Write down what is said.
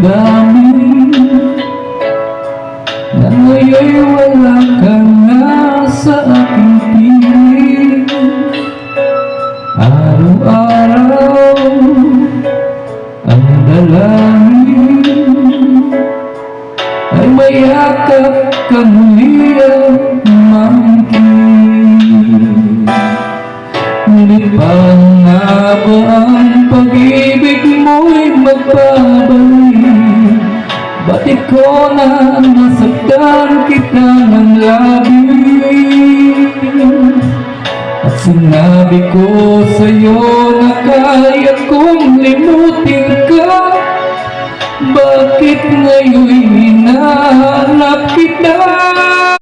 damdamin na ngayon'y wala ka na sa aking piling. Araw-araw ang dalangin ay mayakap ka muli ang mangkin. Ngunit paano nga ba ang pag-ibig mo'y magbabalik? Ba't ikaw na nasaktan kita ng labis? At sinabi ko sa'yo na kaya kong limutin ka. Bakit ngayon'y hinahanap kita?